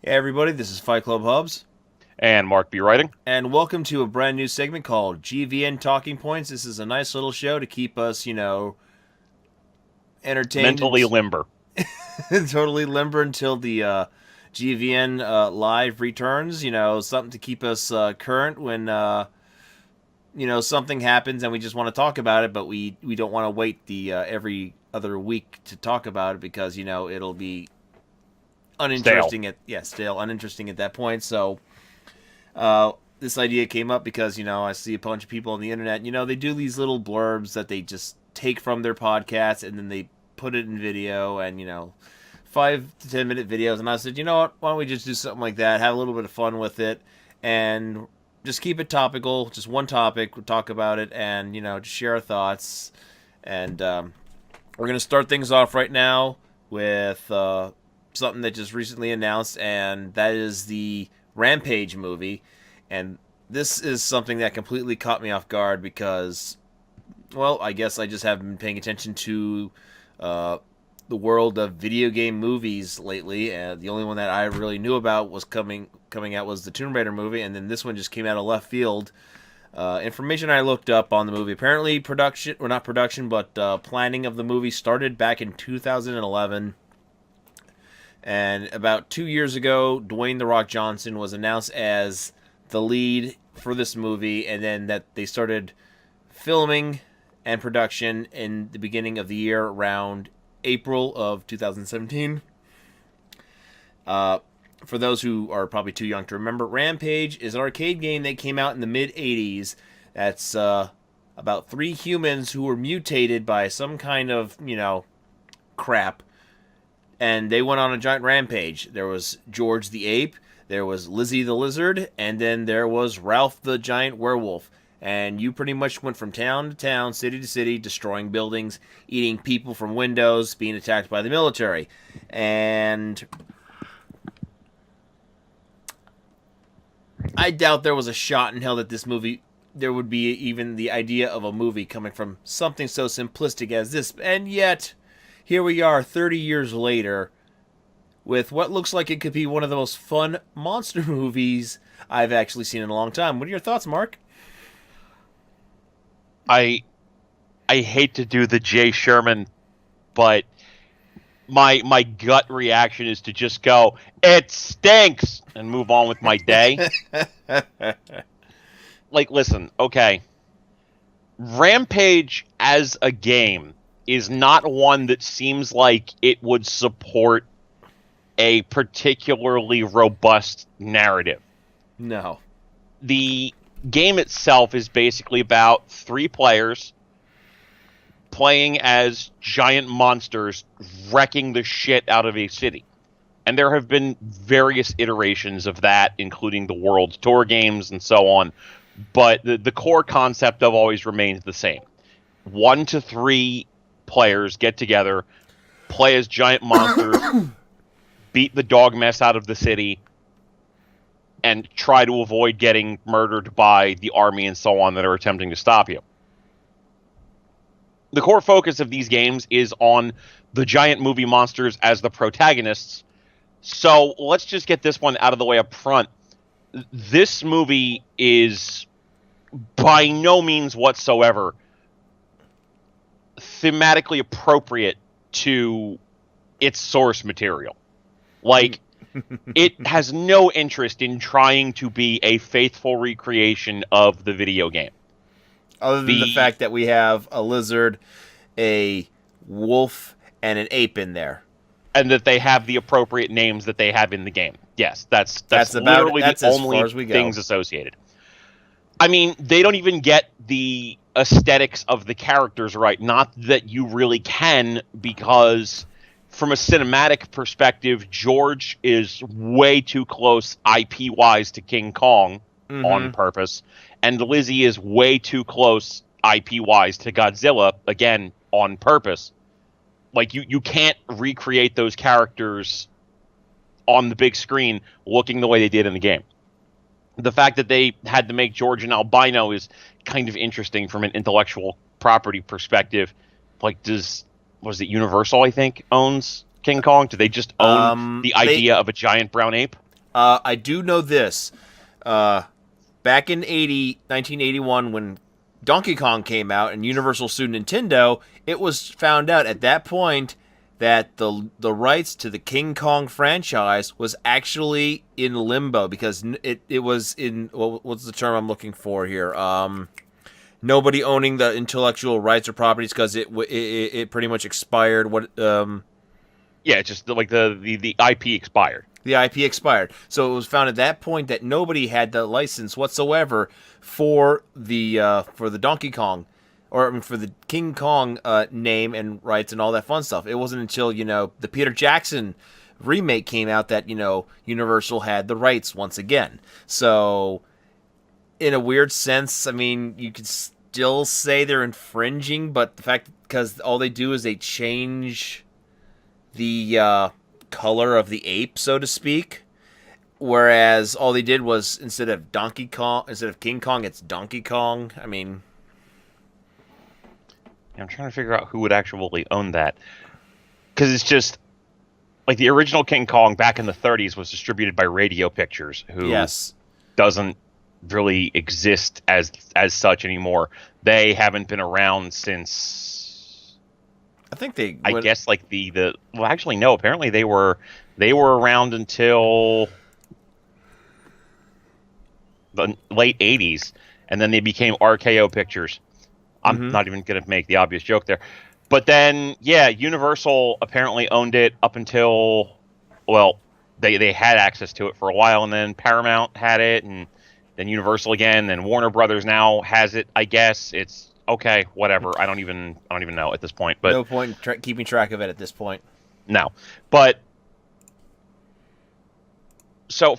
Hey everybody, this is FightClubHubbs, And MarkBWriting. and welcome to a brand new segment called GVN Talking Points. This is a nice little show to keep us, entertained Mentally and limber. totally limber until the GVN live returns. Something to keep us current when, something happens and we just want to talk about it, but we don't want to wait the every other week to talk about it because, it'll be Stale. stale, uninteresting at that point. So this idea came up because I see a bunch of people on the internet. They do these little blurbs that they just take from their podcasts and then they put it in video and 5 to 10 minute videos. And I said, you know what? Why don't we just do something like that? Have a little bit of fun with it and just keep it topical. Just one topic. We'll talk about it and just share our thoughts. And we're gonna start things off right now with something that just recently announced, and that is the Rampage movie. And this is something that completely caught me off guard because, well, I guess I just haven't been paying attention to uh, the world of video game movies lately. And the only one that I really knew about was coming out was the Tomb Raider movie, and then this one just came out of left field. Information I looked up on the movie. Apparently, production, or not production, but planning of the movie started back in 2011. And about 2 years ago, Dwayne The Rock Johnson was announced as the lead for this movie, and then that they started filming and production in the beginning of the year around April of 2017. For those who are probably too young to remember, Rampage is an arcade game that came out in the mid 80s. That's about three humans who were mutated by some kind of, crap, and they went on a giant rampage. There was George the ape, there was Lizzie the lizard, and then there was Ralph the giant werewolf. And you pretty much went from town to town, city to city, destroying buildings, eating people from windows, being attacked by the military. And I doubt there was a shot in hell that this movie, there would be even the idea of a movie coming from something so simplistic as this. And yet, here we are 30 years later with what looks like it could be one of the most fun monster movies I've actually seen in a long time. What are your thoughts, Mark? I I hate to do the Jay Sherman, but my gut reaction is to just go, it stinks, and move on with my day. Like, listen, okay. Rampage as a game is not one that seems like it would support a particularly robust narrative. No. The game itself is basically about three players playing as giant monsters wrecking the shit out of a city. And there have been various iterations of that, including the World Tour games and so on. But the core concept of always remains the same. 1 to 3 players get together, play as giant monsters, beat the dog mess out of the city, and try to avoid getting murdered by the army and so on that are attempting to stop you. The core focus of these games is on the giant movie monsters as the protagonists. So let's just get this one out of the way up front. This movie is by no means whatsoever thematically appropriate to its source material. Like, it has no interest in trying to be a faithful recreation of the video game. Other than the fact that we have a lizard, a wolf, and an ape in there. And that they have the appropriate names that they have in the game. Yes, that's about literally that's the as only far as we go. things associated. I mean, they don't even get the aesthetics of the characters right. Not that you really can, because from a cinematic perspective, George is way too close IP-wise to King Kong on purpose, and Lizzie is way too close IP-wise to Godzilla, again, on purpose. Like, you can't recreate those characters on the big screen looking the way they did in the game. The fact that they had to make George an albino is kind of interesting from an intellectual property perspective. Like, was it Universal, I think, owns King Kong? Do they just own the idea of a giant brown ape? I do know this. Back in 1981, when Donkey Kong came out and Universal sued Nintendo, it was found out at that point that the rights to the King Kong franchise was actually in limbo because it was in what's the term I'm looking for here? Nobody owning the intellectual rights or properties because it pretty much expired. Yeah, just like the IP expired. The IP expired. So it was found at that point that nobody had the license whatsoever for the Donkey Kong, or I mean, for the King Kong name and rights and all that fun stuff. It wasn't until, the Peter Jackson remake came out that, Universal had the rights once again. So in a weird sense, I mean, you could still say they're infringing, but the fact, because all they do is they change the color of the ape, so to speak, whereas all they did was instead of King Kong, it's Donkey Kong. I mean, I'm trying to figure out who would actually own that, because it's just like the original King Kong back in the 30s was distributed by Radio Pictures, who doesn't really exist as such anymore. They haven't been around since, I think I guess like well, actually no, apparently they were around until the late 80s, and then they became RKO Pictures. I'm not even going to make the obvious joke there. But then, yeah, Universal apparently owned it up until, well, they had access to it for a while, and then Paramount had it, and then Universal again, and Warner Brothers now has it, I guess. It's okay, whatever. I don't even know at this point. But no point in keeping track of it at this point. No. But so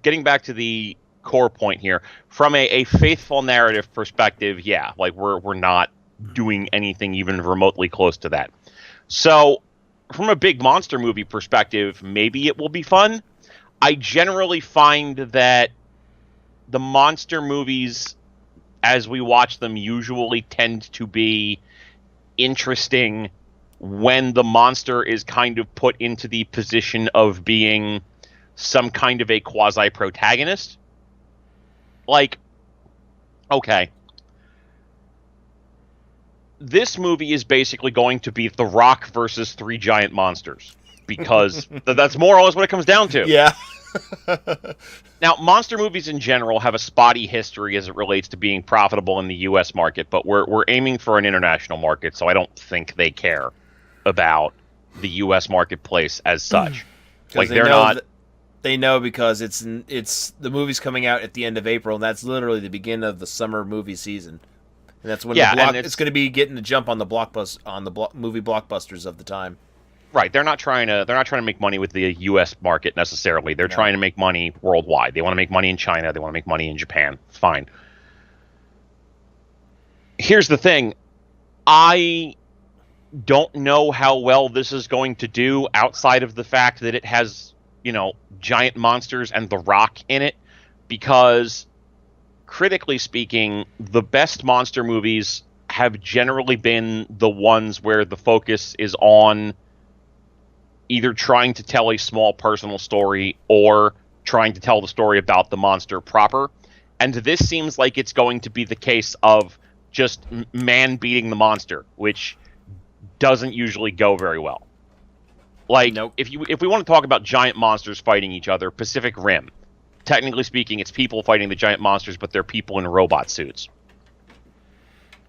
getting back to the core point here, from a faithful narrative perspective, yeah, like we're not doing anything even remotely close to that. So from a big monster movie perspective, maybe it will be fun. I generally find that the monster movies, as we watch them, usually tend to be interesting when the monster is kind of put into the position of being some kind of a quasi-protagonist. Like, okay, this movie is basically going to be The Rock versus three giant monsters, because that's more or less what it comes down to. Yeah. Now, monster movies in general have a spotty history as it relates to being profitable in the U.S. market, but we're aiming for an international market, so I don't think they care about the U.S. marketplace as such. Like they're not. They know because it's the movie's coming out at the end of April, and that's literally the beginning of the summer movie season, and that's when it's going to be getting the jump on the movie blockbusters of the time. Right, they're not trying to make money with the U.S. market necessarily. They're trying to make money worldwide. They want to make money in China. They want to make money in Japan. Fine. Here's the thing. I don't know how well this is going to do outside of the fact that it has, giant monsters and The Rock in it, because critically speaking, the best monster movies have generally been the ones where the focus is on either trying to tell a small personal story or trying to tell the story about the monster proper. And this seems like it's going to be the case of just man beating the monster, which doesn't usually go very well. Like, nope. If we want to talk about giant monsters fighting each other, Pacific Rim. Technically speaking, it's people fighting the giant monsters, but they're people in robot suits.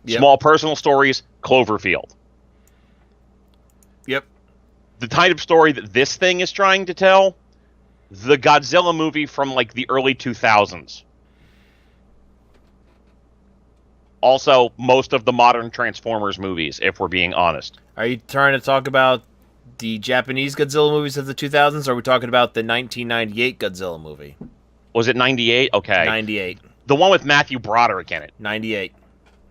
Yep. Small personal stories, Cloverfield. Yep. The kind of story that this thing is trying to tell, the Godzilla movie from like the early 2000s. Also, most of the modern Transformers movies, if we're being honest. Are you trying to talk about the Japanese Godzilla movies of the 2000s, or are we talking about the 1998 Godzilla movie? Was it 98? Okay. 98. The one with Matthew Broderick in it. 98.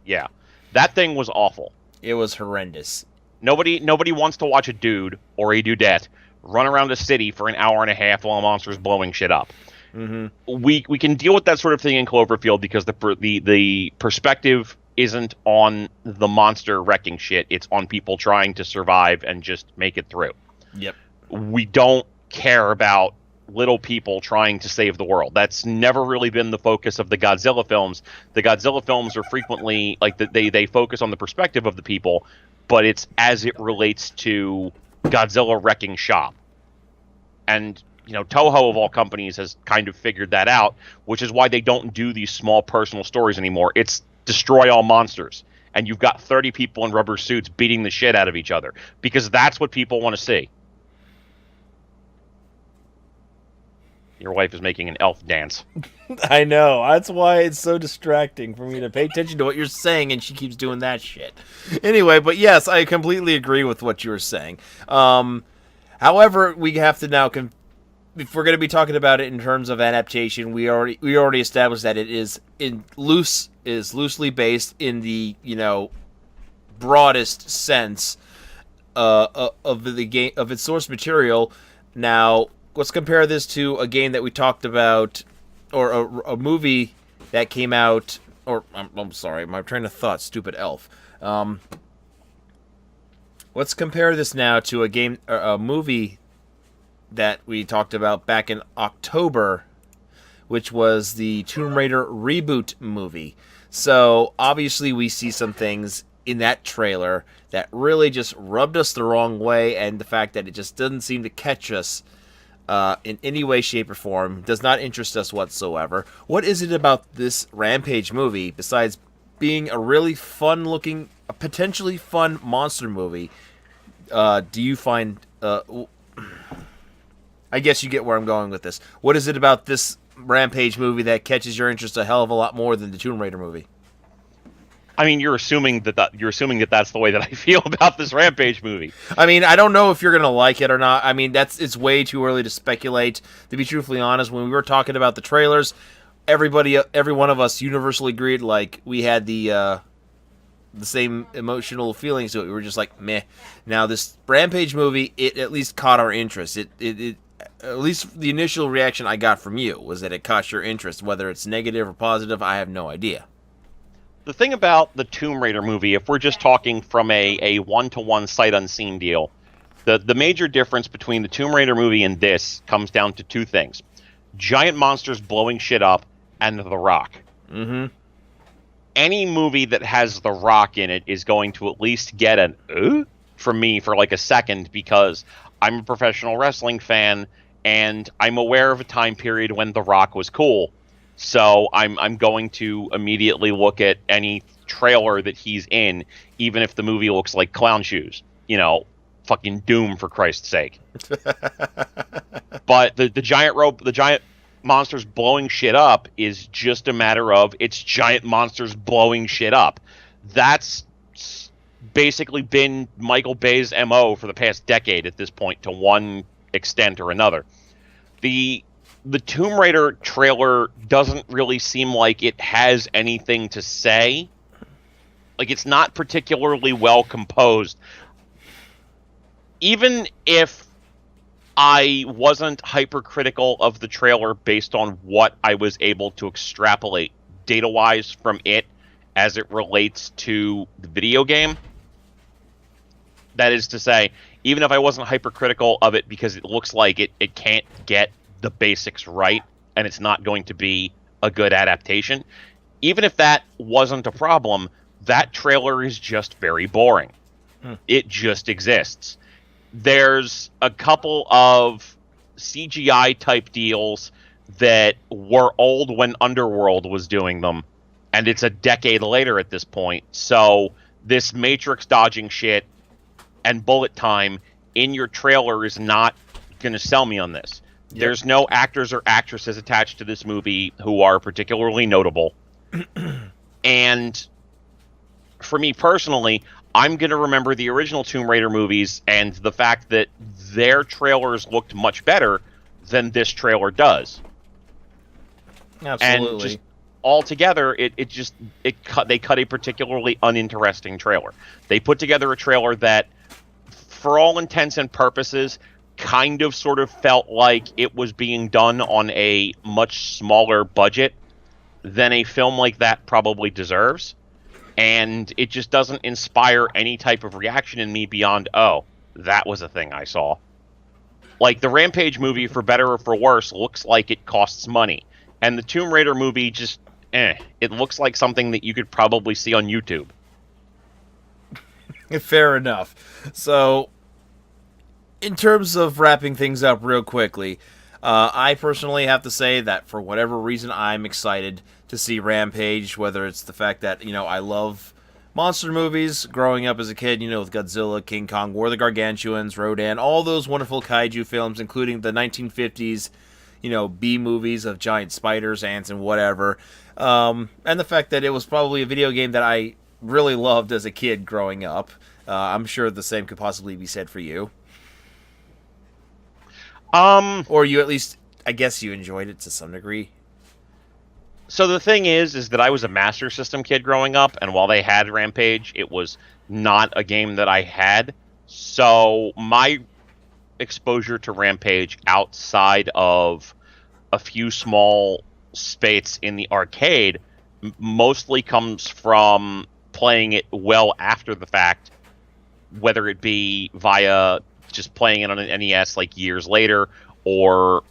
Yeah. That thing was awful. It was horrendous. Nobody wants to watch a dude or a dudette run around a city for an hour and a half while a monster's blowing shit up. Mm-hmm. We can deal with that sort of thing in Cloverfield because the perspective isn't on the monster wrecking shit. It's on people trying to survive and just make it through. Yep. We don't care about little people trying to save the world. That's never really been the focus of the Godzilla films. The Godzilla films are frequently like they focus on the perspective of the people, but it's as it relates to Godzilla wrecking shop. And Toho of all companies has kind of figured that out, which is why they don't do these small personal stories anymore. It's destroy all monsters, and you've got 30 people in rubber suits beating the shit out of each other, because that's what people want to see. Your wife is making an elf dance. I know. That's why it's so distracting for me to pay attention to what you're saying, and she keeps doing that shit. Anyway, but yes, I completely agree with what you were saying. However, we have to now, if we're going to be talking about it in terms of adaptation, we already established that it is loosely based in the broadest sense of the game, of its source material. Now, let's compare this to a game that we talked about, or a movie that came out, or I'm sorry, my train of thought, stupid elf. Let's compare this now to a movie that we talked about back in October, which was the Tomb Raider reboot movie. So obviously we see some things in that trailer that really just rubbed us the wrong way, and the fact that it just doesn't seem to catch us in any way, shape, or form does not interest us whatsoever. What is it about this Rampage movie, besides being a really fun-looking, a potentially fun monster movie, do you find... I guess you get where I'm going with this. What is it about this Rampage movie that catches your interest a hell of a lot more than the Tomb Raider movie? I mean, you're assuming that that's the way that I feel about this Rampage movie. I mean, I don't know if you're gonna like it or not. I mean, it's way too early to speculate. To be truthfully honest, when we were talking about the trailers, every one of us universally agreed, like, we had the same emotional feelings to it. We were just like, meh. Now, this Rampage movie, it at least caught our interest. It at least the initial reaction I got from you was that it caught your interest. Whether it's negative or positive, I have no idea. The thing about the Tomb Raider movie, if we're just talking from a one-to-one sight unseen deal, the major difference between the Tomb Raider movie and this comes down to two things: giant monsters blowing shit up and The Rock. Mm-hmm. Any movie that has The Rock in it is going to at least get an from me for like a second, because I'm a professional wrestling fan and I'm aware of a time period when The Rock was cool. So I'm going to immediately look at any trailer that he's in, even if the movie looks like clown shoes. Fucking Doom, for Christ's sake. But the giant monsters blowing shit up is just a matter of it's giant monsters blowing shit up. That's basically been Michael Bay's MO for the past decade at this point, to one extent or another. The Tomb Raider trailer doesn't really seem like it has anything to say. Like, it's not particularly well composed. Even if I wasn't hypercritical of the trailer based on what I was able to extrapolate data-wise from it as it relates to the video game, that is to say, even if I wasn't hypercritical of it because it looks like it can't get the basics right and it's not going to be a good adaptation, even if that wasn't a problem, that trailer is just very boring. It just exists. There's a couple of CGI type deals that were old when Underworld was doing them, and it's a decade later at this point. So this Matrix dodging shit and bullet time in your trailer is not going to sell me on this. Yep. There's no actors or actresses attached to this movie who are particularly notable. And for me personally, I'm going to remember the original Tomb Raider movies and the fact that their trailers looked much better than this trailer does. Absolutely. And just altogether, they cut a particularly uninteresting trailer. They put together a trailer that, for all intents and purposes, kind of sort of felt like it was being done on a much smaller budget than a film like that probably deserves. And it just doesn't inspire any type of reaction in me beyond, oh, that was a thing I saw. Like, the Rampage movie, for better or for worse, looks like it costs money. And the Tomb Raider movie just, it looks like something that you could probably see on YouTube. Fair enough. So, in terms of wrapping things up real quickly, I personally have to say that for whatever reason, I'm excited to see Rampage, whether it's the fact that, I love monster movies growing up as a kid, with Godzilla, King Kong, War of the Gargantuans, Rodan, all those wonderful kaiju films, including the 1950s, B movies of giant spiders, ants, and whatever. And the fact that it was probably a video game that I really loved as a kid growing up. I'm sure the same could possibly be said for you. Or you at least, I guess you enjoyed it to some degree. So the thing is that I was a Master System kid growing up, and while they had Rampage, it was not a game that I had. So my exposure to Rampage outside of a few small spates in the arcade mostly comes from playing it well after the fact, whether it be via just playing it on an NES like years later or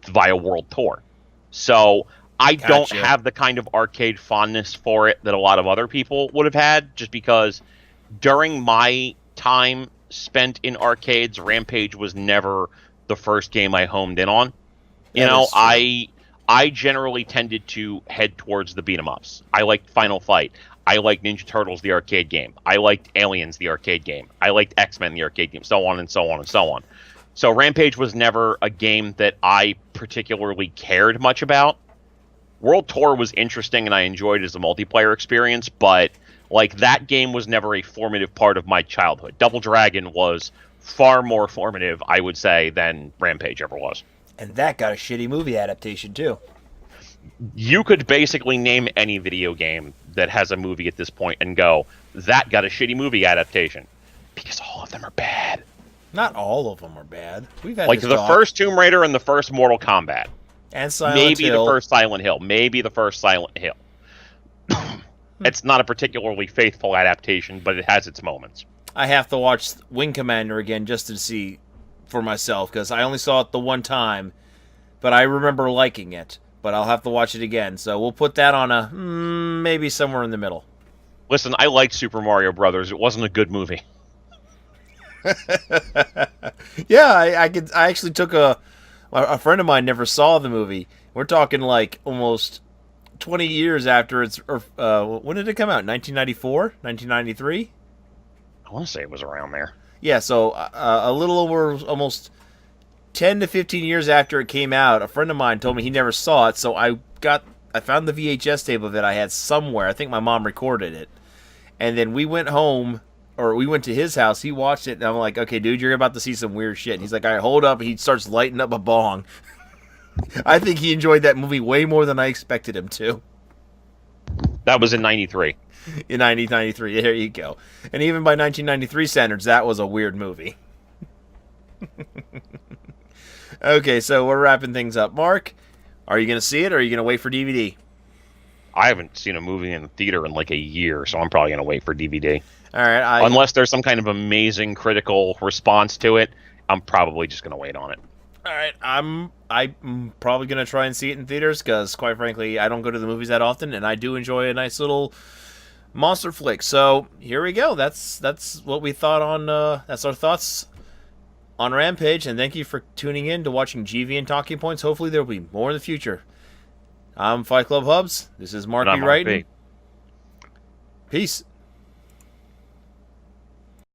via World Tour. So I don't have the kind of arcade fondness for it that a lot of other people would have had, just because during my time spent in arcades, Rampage was never the first game I homed in on. I generally tended to head towards the beat-em-ups. I liked Final Fight. I liked Ninja Turtles, the arcade game. I liked Aliens, the arcade game. I liked X-Men, the arcade game, so on and so on and so on. So Rampage was never a game that I particularly cared much about. World Tour was interesting, and I enjoyed it as a multiplayer experience, but that game was never a formative part of my childhood. Double Dragon was far more formative, I would say, than Rampage ever was. And that got a shitty movie adaptation, too. You could basically name any video game that has a movie at this point and go, that got a shitty movie adaptation. Because all of them are bad. Not all of them are bad. We've had the first Tomb Raider and the first Mortal Kombat. And Silent Hill. The first Silent Hill. Maybe the first Silent Hill. It's not a particularly faithful adaptation, but it has its moments. I have to watch Wing Commander again just to see for myself, because I only saw it the one time, but I remember liking it. But I'll have to watch it again, so we'll put that on a maybe somewhere in the middle. Listen, I liked Super Mario Brothers. It wasn't a good movie. Yeah, I actually took a friend of mine never saw the movie. We're talking almost 20 years after it's. When did it come out? 1994? 1993? I want to say it was around there. Yeah, so a little over almost 10 to 15 years after it came out, a friend of mine told me he never saw it, so I found the VHS tape of it I had somewhere. I think my mom recorded it. And then we went home, or we went to his house, he watched it, and I'm like, okay, dude, you're about to see some weird shit. And he's like, all right, hold up, and he starts lighting up a bong. I think he enjoyed that movie way more than I expected him to. That was in 93. In 1993, there you go. And even by 1993 standards, that was a weird movie. Okay, so we're wrapping things up. Mark, are you going to see it, or are you going to wait for DVD? I haven't seen a movie in the theater in a year, so I'm probably going to wait for DVD. All right. Unless there's some kind of amazing critical response to it, I'm probably just going to wait on it. All right, I'm probably going to try and see it in theaters, because, quite frankly, I don't go to the movies that often, and I do enjoy a nice little monster flick. So, here we go. That's what we thought on, that's our thoughts on Rampage, and thank you for tuning in to watching GVN Talking Points. Hopefully there will be more in the future. I'm FightClubHubbs. This is MarkBWriting. Peace.